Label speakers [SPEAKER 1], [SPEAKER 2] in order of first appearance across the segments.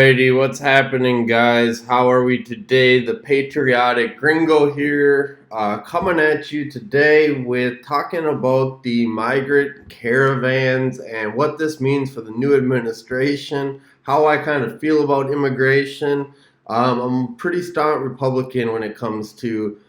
[SPEAKER 1] Alrighty, what's happening, guys? How are we today? The patriotic gringo here, coming at you today with talking about the migrant caravans and what this means for the new administration, how I kind of feel about immigration. I'm a pretty staunch Republican when it comes to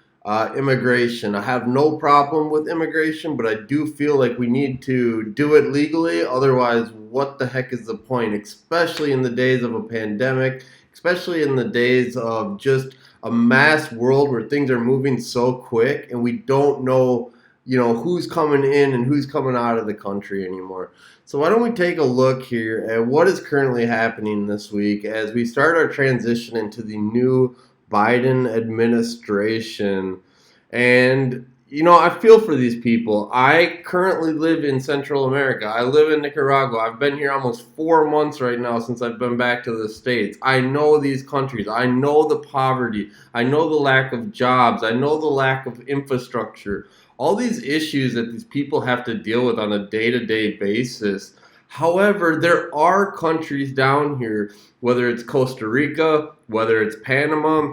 [SPEAKER 1] immigration. I have no problem with immigration, but I do feel like we need to do it legally. Otherwise, what the heck is the point? Especially in the days of a pandemic, especially in the days of just a mass world where things are moving so quick and we don't know, who's coming in and who's coming out of the country anymore. So why don't we take a look here at what is currently happening this week as we start our transition into the new Biden administration. And, I feel for these people. I currently live in Central America. I live in Nicaragua. I've been here almost 4 months right now since I've been back to the States. I know these countries. I know the poverty. I know the lack of jobs. I know the lack of infrastructure. All these issues that these people have to deal with on a day-to-day basis. However, there are countries down here, whether it's Costa Rica, whether it's Panama,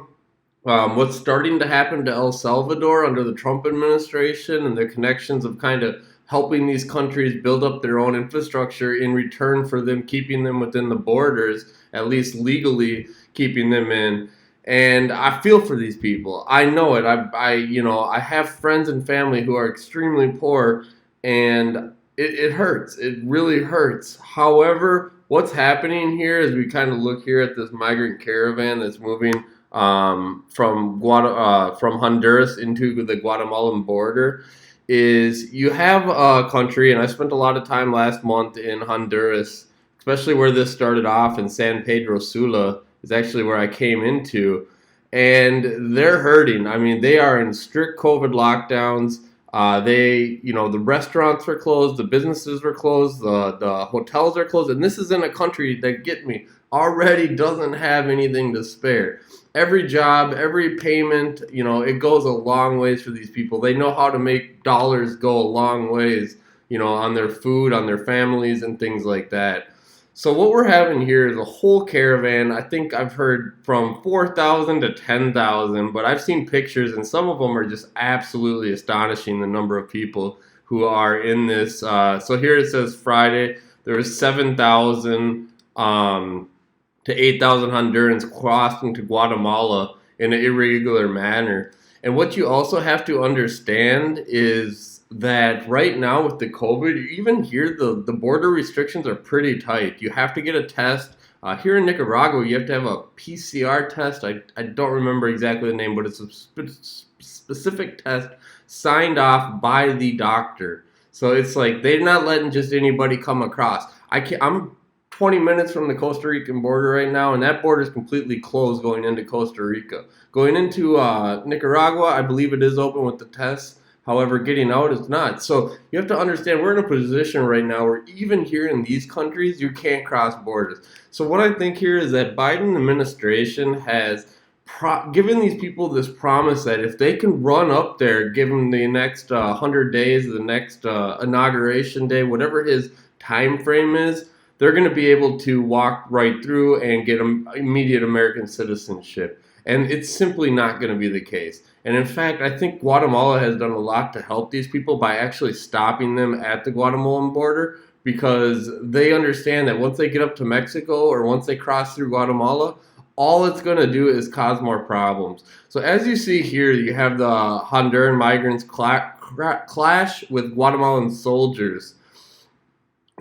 [SPEAKER 1] what's starting to happen to El Salvador under the Trump administration and their connections of kind of helping these countries build up their own infrastructure in return for them keeping them within the borders, at least legally keeping them in. And I feel for these people. I know it. I have friends and family who are extremely poor, and it hurts. It really hurts. However, what's happening here as we kind of look here at this migrant caravan that's moving from Honduras into the Guatemalan border is you have a country, and I spent a lot of time last month in Honduras, especially where this started off in San Pedro Sula is actually where I came into, and they're hurting. I mean, they are in strict COVID lockdowns. The restaurants were closed, the businesses were closed, the hotels are closed, and this is in a country that, get me, already doesn't have anything to spare. Every job, every payment, it goes a long ways for these people. They know how to make dollars go a long ways, on their food, on their families, and things like that. So what we're having here is a whole caravan. I think I've heard from 4,000 to 10,000, but I've seen pictures, and some of them are just absolutely astonishing, the number of people who are in this. So here it says Friday, there was 7,000 to 8,000 Hondurans crossing to Guatemala in an irregular manner. And what you also have to understand is that right now with the COVID, even here, the border restrictions are pretty tight. You have to get a test. Here in Nicaragua, you have to have a PCR test. I don't remember exactly the name, but it's a specific test signed off by the doctor. So it's like they're not letting just anybody come across. I'm 20 minutes from the Costa Rican border right now, and that border is completely closed going into Costa Rica. Going into Nicaragua, I believe it is open with the tests. However, getting out is not. So you have to understand we're in a position right now where even here in these countries, you can't cross borders. So what I think here is that Biden administration has given these people this promise that if they can run up there, given the next 100 days, the next inauguration day, whatever his time frame is, they're going to be able to walk right through and get immediate American citizenship. And it's simply not going to be the case. And in fact, I think Guatemala has done a lot to help these people by actually stopping them at the Guatemalan border, because they understand that once they get up to Mexico or once they cross through Guatemala, all it's going to do is cause more problems. So as you see here, you have the Honduran migrants clash with Guatemalan soldiers.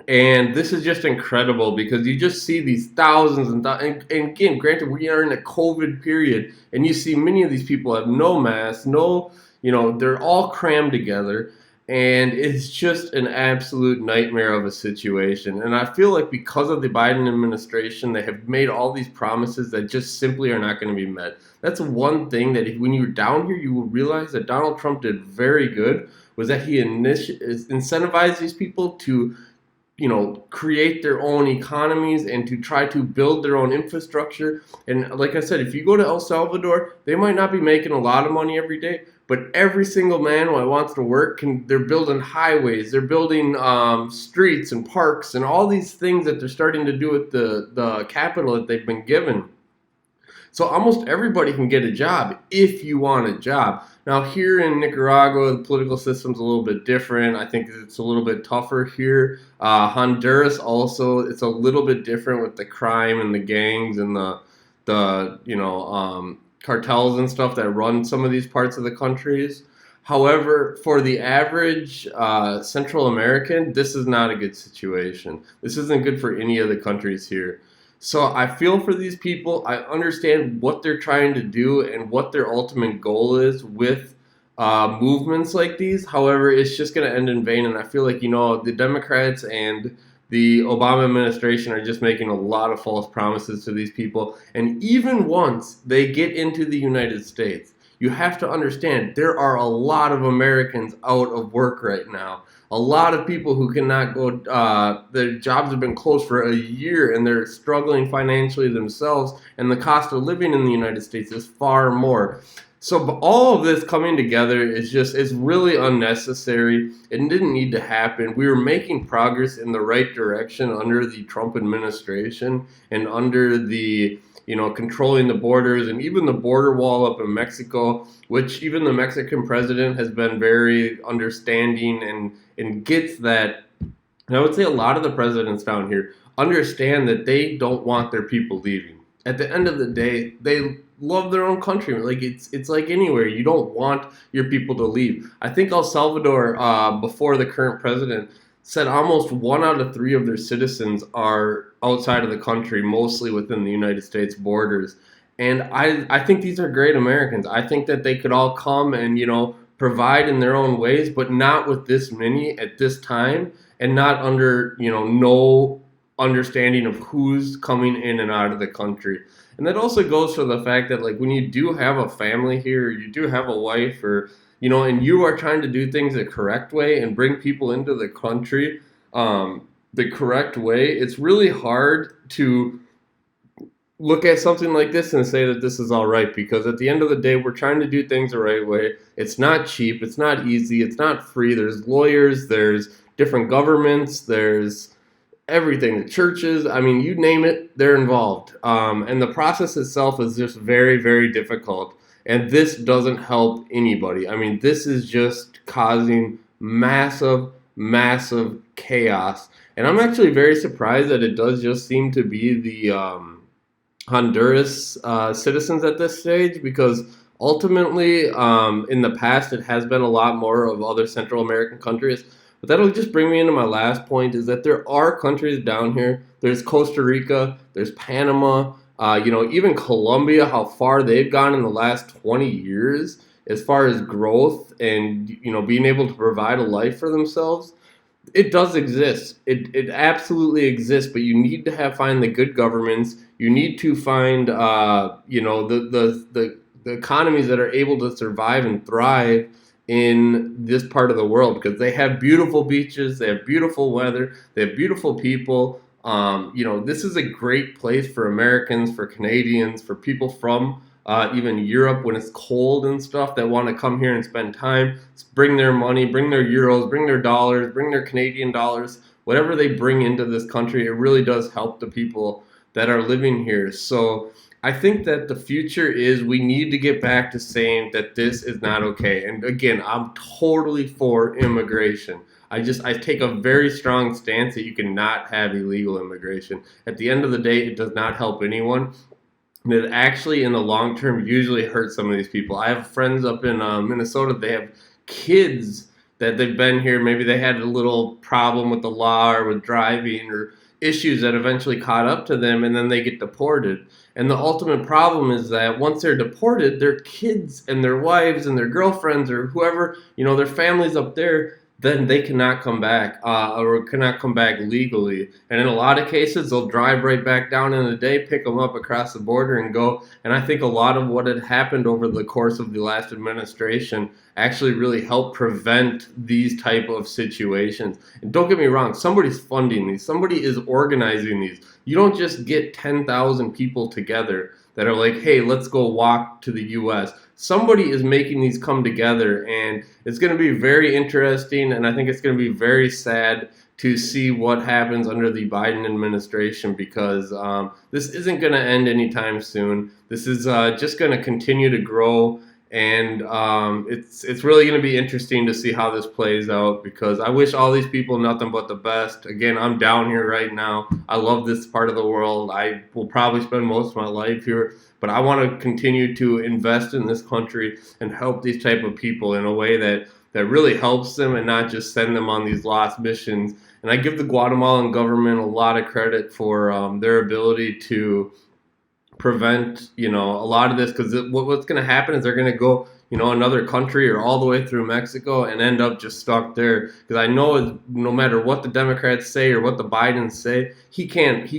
[SPEAKER 1] And this is just incredible because you just see these thousands and again, granted, we are in a COVID period, and you see many of these people have no masks, they're all crammed together, and it's just an absolute nightmare of a situation. And I feel like because of the Biden administration, they have made all these promises that just simply are not going to be met. That's one thing that when you're down here, you will realize that Donald Trump did very good, was that he incentivized these people to create their own economies and to try to build their own infrastructure. And like I said, if you go to El Salvador, they might not be making a lot of money every day, But every single man who wants to work they're building highways, they're building streets and parks and all these things that they're starting to do with the capital that they've been given. So almost everybody can get a job if you want a job. Now here in Nicaragua, the political system's a little bit different. I think it's a little bit tougher here. Honduras also, it's a little bit different with the crime and the gangs and the cartels and stuff that run some of these parts of the countries. However, for the average Central American, this is not a good situation. This isn't good for any of the countries here. So I feel for these people. I understand what they're trying to do and what their ultimate goal is with movements like these. However, it's just going to end in vain. And I feel like, the Democrats and the Obama administration are just making a lot of false promises to these people. And even once they get into the United States, you have to understand there are a lot of Americans out of work right now. A lot of people who cannot go, their jobs have been closed for a year and they're struggling financially themselves, and the cost of living in the United States is far more. So all of this coming together is really unnecessary. It didn't need to happen. We were making progress in the right direction under the Trump administration and under the controlling the borders and even the border wall up in Mexico, which even the Mexican president has been very understanding and gets that. And I would say a lot of the presidents down here understand that they don't want their people leaving. At the end of the day, they love their own country. Like it's like anywhere. You don't want your people to leave. I think El Salvador, before the current president, said almost 1 out of 3 of their citizens are outside of the country, mostly within the United States borders. And I think these are great Americans. I think that they could all come and, provide in their own ways, but not with this many at this time, and not under, no understanding of who's coming in and out of the country. And that also goes for the fact that, like, when you do have a family here, or you do have a wife, or and you are trying to do things the correct way and bring people into the country the correct way, it's really hard to look at something like this and say that this is all right, because at the end of the day, we're trying to do things the right way. It's not cheap. It's not easy. It's not free. There's lawyers. There's different governments. There's everything. The churches. I mean, you name it, they're involved. And the process itself is just very, very difficult. And this doesn't help anybody. I mean, this is just causing massive, massive chaos. And I'm actually very surprised that it does just seem to be the Honduras citizens at this stage, because ultimately, in the past, it has been a lot more of other Central American countries. But that'll just bring me into my last point, is that there are countries down here. There's Costa Rica, there's Panama, even Colombia, how far they've gone in the last 20 years as far as growth and, being able to provide a life for themselves. It does exist. It absolutely exists, but you need to find the good governments. You need to find, the economies that are able to survive and thrive in this part of the world, because they have beautiful beaches, they have beautiful weather, they have beautiful people. This is a great place for Americans, for Canadians, for people from even Europe when it's cold and stuff that want to come here and spend time, bring their money, bring their euros, bring their dollars, bring their Canadian dollars, whatever they bring into this country. It really does help the people that are living here. So I think that the future is we need to get back to saying that this is not okay. And again, I'm totally for immigration. I take a very strong stance that you cannot have illegal immigration. At the end of the day, it does not help anyone. And it actually, in the long term, usually hurts some of these people. I have friends up in Minnesota. They have kids that they've been here. Maybe they had a little problem with the law or with driving or issues that eventually caught up to them, and then they get deported. And the ultimate problem is that once they're deported, their kids and their wives and their girlfriends or whoever, their families up there, then they cannot come back or cannot come back legally. And in a lot of cases, they'll drive right back down in a day, pick them up across the border and go. And I think a lot of what had happened over the course of the last administration actually really helped prevent these type of situations. And don't get me wrong, somebody's funding these. Somebody is organizing these. You don't just get 10,000 people together that are like, hey, let's go walk to the US. Somebody is making these come together, and it's going to be very interesting, and I think it's going to be very sad to see what happens under the Biden administration, because this isn't going to end anytime soon. This is just going to continue to grow, and it's really going to be interesting to see how this plays out, because I wish all these people nothing but the best. Again, I'm down here right now. I love this part of the world. I will probably spend most of my life here, but I want to continue to invest in this country and help these type of people in a way that really helps them, and not just send them on these lost missions. And I give the Guatemalan government a lot of credit for their ability to prevent, a lot of this, because what's going to happen is they're going to go, another country or all the way through Mexico and end up just stuck there. Because I know no matter what the Democrats say or what the Bidens say, he can't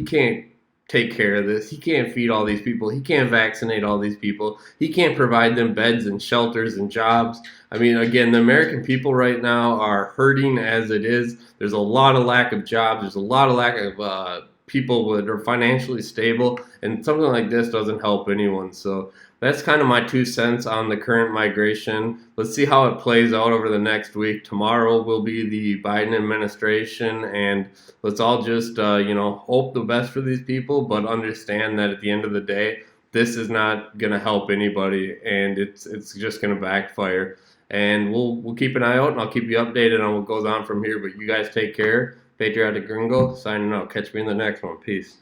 [SPEAKER 1] take care of this. He can't feed all these people. He can't vaccinate all these people. He can't provide them beds and shelters and jobs. I mean, again, the American people right now are hurting as it is. There's a lot of lack of jobs. There's a lot of lack of people that are financially stable, and something like this doesn't help anyone. So that's kind of my 2 cents on the current migration. Let's see how it plays out over the next week. Tomorrow will be the Biden administration, and let's all just hope the best for these people, but understand that at the end of the day, this is not going to help anybody, and it's just going to backfire. And we'll keep an eye out, and I'll keep you updated on what goes on from here. But you guys take care. Patriotic Gringo signing out. Catch me in the next one. Peace.